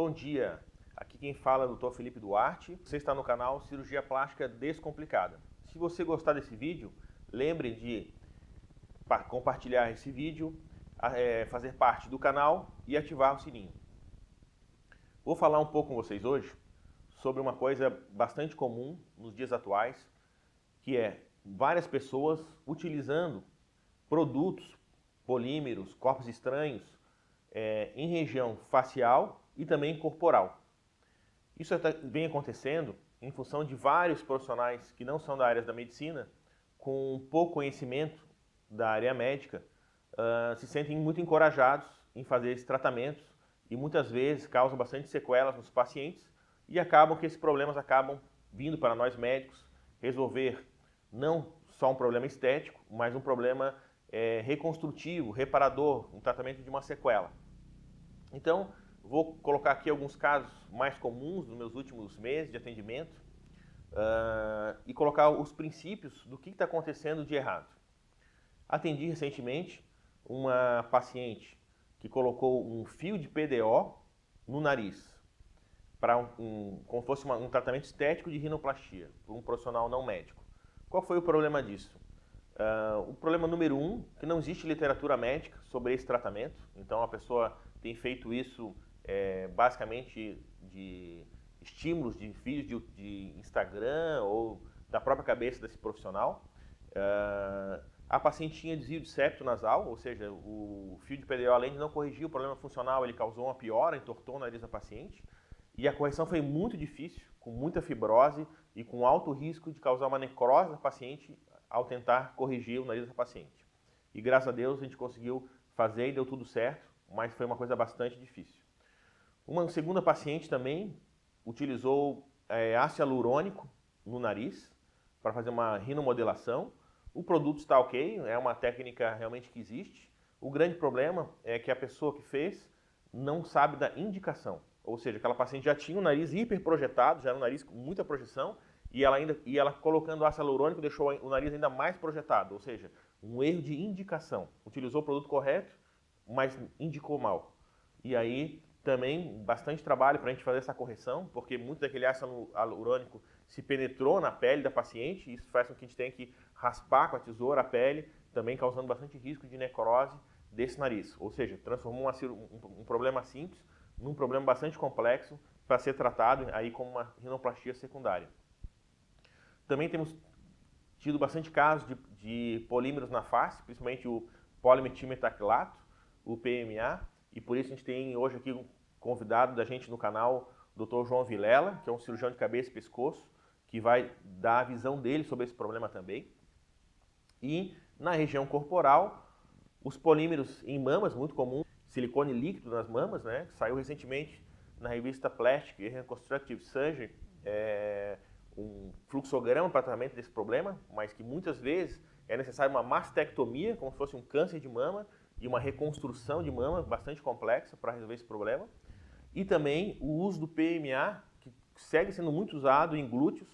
Bom dia, aqui quem fala é o Dr. Felipe Duarte. Você está no canal Cirurgia Plástica Descomplicada. Se você gostar desse vídeo, lembre de compartilhar esse vídeo, fazer parte do canal e ativar o sininho. Vou falar um pouco com vocês hoje sobre uma coisa bastante comum nos dias atuais, que é várias pessoas utilizando produtos, polímeros, corpos estranhos em região facial e também corporal. Isso vem acontecendo em função de vários profissionais que não são da área da medicina, com pouco conhecimento da área médica, se sentem muito encorajados em fazer esses tratamentos e muitas vezes causam bastante sequelas nos pacientes e acabam que esses problemas acabam vindo para nós médicos resolver não só um problema estético, mas um problema reconstrutivo, reparador, um tratamento de uma sequela. Então, vou colocar aqui alguns casos mais comuns nos meus últimos meses de atendimento e colocar os princípios do que está acontecendo de errado. Atendi recentemente uma paciente que colocou um fio de PDO no nariz para como fosse um tratamento estético de rinoplastia por um profissional não médico. Qual foi o problema disso? O problema número 1, que não existe literatura médica sobre esse tratamento, então a pessoa tem feito isso basicamente de estímulos de vídeos de Instagram ou da própria cabeça desse profissional. A paciente tinha desvio de septo nasal, ou seja, o fio de PDO, além de não corrigir o problema funcional, ele causou uma piora, entortou o nariz da paciente. E a correção foi muito difícil, com muita fibrose e com alto risco de causar uma necrose da paciente ao tentar corrigir o nariz da paciente. E graças a Deus a gente conseguiu fazer e deu tudo certo, mas foi uma coisa bastante difícil. Uma segunda paciente também utilizou ácido hialurônico no nariz para fazer uma rinomodelação. O produto está ok, é uma técnica realmente que existe. O grande problema é que a pessoa que fez não sabe da indicação. Ou seja, aquela paciente já tinha o nariz hiperprojetado, já era um nariz com muita projeção, e ela colocando ácido hialurônico deixou o nariz ainda mais projetado, ou seja, um erro de indicação. Utilizou o produto correto, mas indicou mal. E aí também bastante trabalho para a gente fazer essa correção, porque muito daquele ácido hialurônico se penetrou na pele da paciente, e isso faz com que a gente tenha que raspar com a tesoura a pele, também causando bastante risco de necrose desse nariz. Ou seja, transformou um problema simples num problema bastante complexo para ser tratado aí como uma rinoplastia secundária. Também temos tido bastante casos de polímeros na face, principalmente o polimetilmetacrilato, o PMA, e por isso a gente tem hoje aqui um convidado da gente no canal, o Dr. João Vilela, que é um cirurgião de cabeça e pescoço, que vai dar a visão dele sobre esse problema também. E na região corporal, os polímeros em mamas, muito comum, silicone líquido nas mamas, né? Saiu recentemente na revista Plastic and Reconstructive Surgery um fluxograma para tratamento desse problema, mas que muitas vezes é necessário uma mastectomia, como se fosse um câncer de mama, e uma reconstrução de mama bastante complexa para resolver esse problema. E também o uso do PMA, que segue sendo muito usado em glúteos,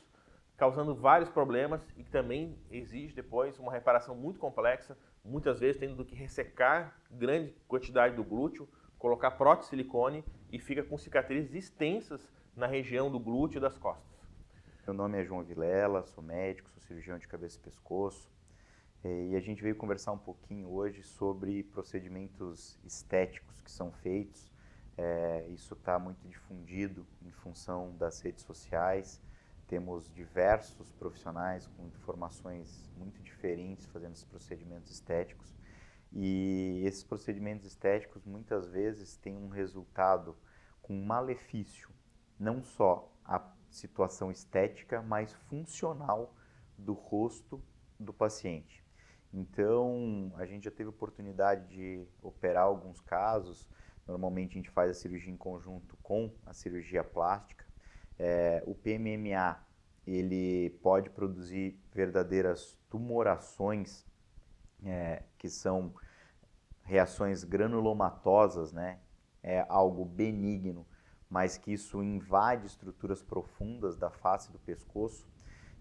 causando vários problemas e que também exige depois uma reparação muito complexa, muitas vezes tendo que ressecar grande quantidade do glúteo, colocar prótese silicone e fica com cicatrizes extensas na região do glúteo e das costas. Meu nome é João Vilela, sou médico, sou cirurgião de cabeça e pescoço e a gente veio conversar um pouquinho hoje sobre procedimentos estéticos que são feitos. Isso está muito difundido em função das redes sociais. Temos diversos profissionais com informações muito diferentes fazendo esses procedimentos estéticos e esses procedimentos estéticos muitas vezes têm um resultado com malefício, não só a situação estética, mas funcional do rosto do paciente. Então, a gente já teve oportunidade de operar alguns casos. Normalmente a gente faz a cirurgia em conjunto com a cirurgia plástica. O PMMA, ele pode produzir verdadeiras tumorações, que são reações granulomatosas, né? É algo benigno, mas que isso invade estruturas profundas da face do pescoço.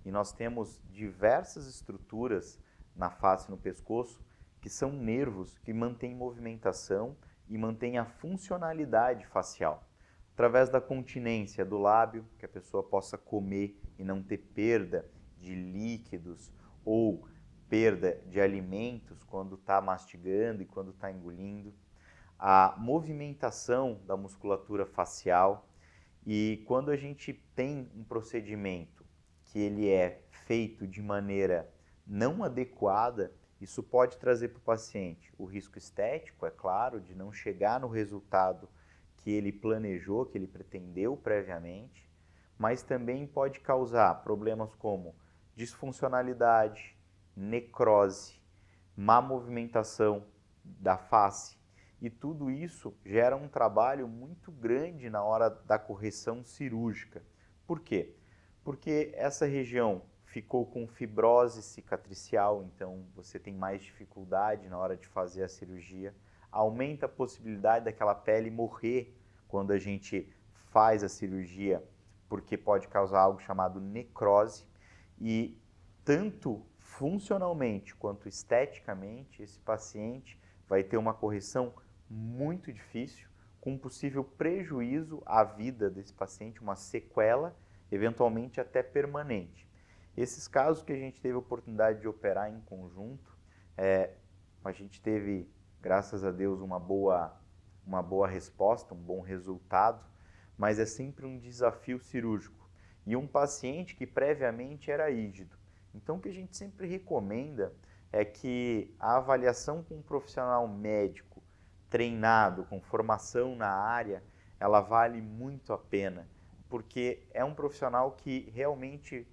E nós temos diversas estruturas na face e no pescoço que são nervos que mantêm movimentação e mantêm a funcionalidade facial. através da continência do lábio, que a pessoa possa comer e não ter perda de líquidos ou perda de alimentos quando está mastigando e quando está engolindo, a movimentação da musculatura facial. E quando a gente tem um procedimento que ele é feito de maneira não adequada, isso pode trazer para o paciente o risco estético, é claro, de não chegar no resultado que ele planejou, que ele pretendeu previamente, mas também pode causar problemas como disfuncionalidade, necrose, má movimentação da face. E tudo isso gera um trabalho muito grande na hora da correção cirúrgica. Por quê? Porque essa região ficou com fibrose cicatricial, então você tem mais dificuldade na hora de fazer a cirurgia. Aumenta a possibilidade daquela pele morrer quando a gente faz a cirurgia, porque pode causar algo chamado necrose. E tanto funcionalmente quanto esteticamente, esse paciente vai ter uma correção muito difícil, com um possível prejuízo à vida desse paciente, uma sequela, eventualmente até permanente. Esses casos que a gente teve a oportunidade de operar em conjunto, a gente teve, graças a Deus, uma boa resposta, um bom resultado, mas é sempre um desafio cirúrgico. E um paciente que previamente era rígido. Então, o que a gente sempre recomenda é que a avaliação com um profissional médico treinado, com formação na área, ela vale muito a pena, porque é um profissional que realmente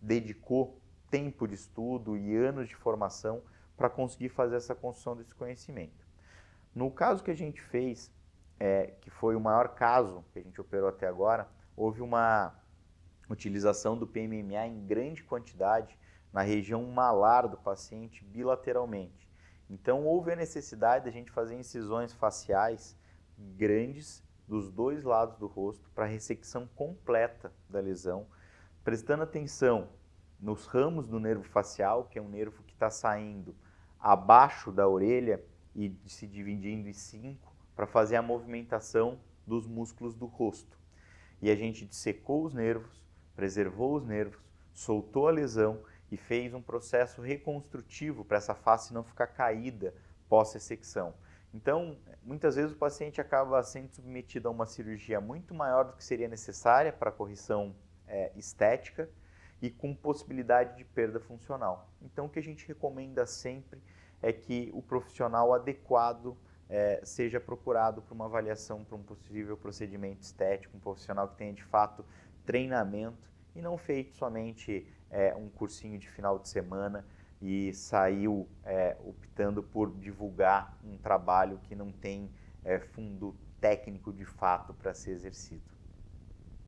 dedicou tempo de estudo e anos de formação para conseguir fazer essa construção desse conhecimento. No caso que a gente fez, que foi o maior caso que a gente operou até agora, houve uma utilização do PMMA em grande quantidade na região malar do paciente bilateralmente. Então houve a necessidade de a gente fazer incisões faciais grandes dos dois lados do rosto para a ressecção completa da lesão, prestando atenção nos ramos do nervo facial, que é um nervo que está saindo abaixo da orelha e se dividindo em 5 para fazer a movimentação dos músculos do rosto. E a gente dissecou os nervos, preservou os nervos, soltou a lesão e fez um processo reconstrutivo para essa face não ficar caída pós-ressecção. Então, muitas vezes o paciente acaba sendo submetido a uma cirurgia muito maior do que seria necessária para a correção estética e com possibilidade de perda funcional. Então, o que a gente recomenda sempre é que o profissional adequado seja procurado para uma avaliação para um possível procedimento estético, um profissional que tenha de fato treinamento e não feito somente um cursinho de final de semana e saiu optando por divulgar um trabalho que não tem fundo técnico de fato para ser exercido.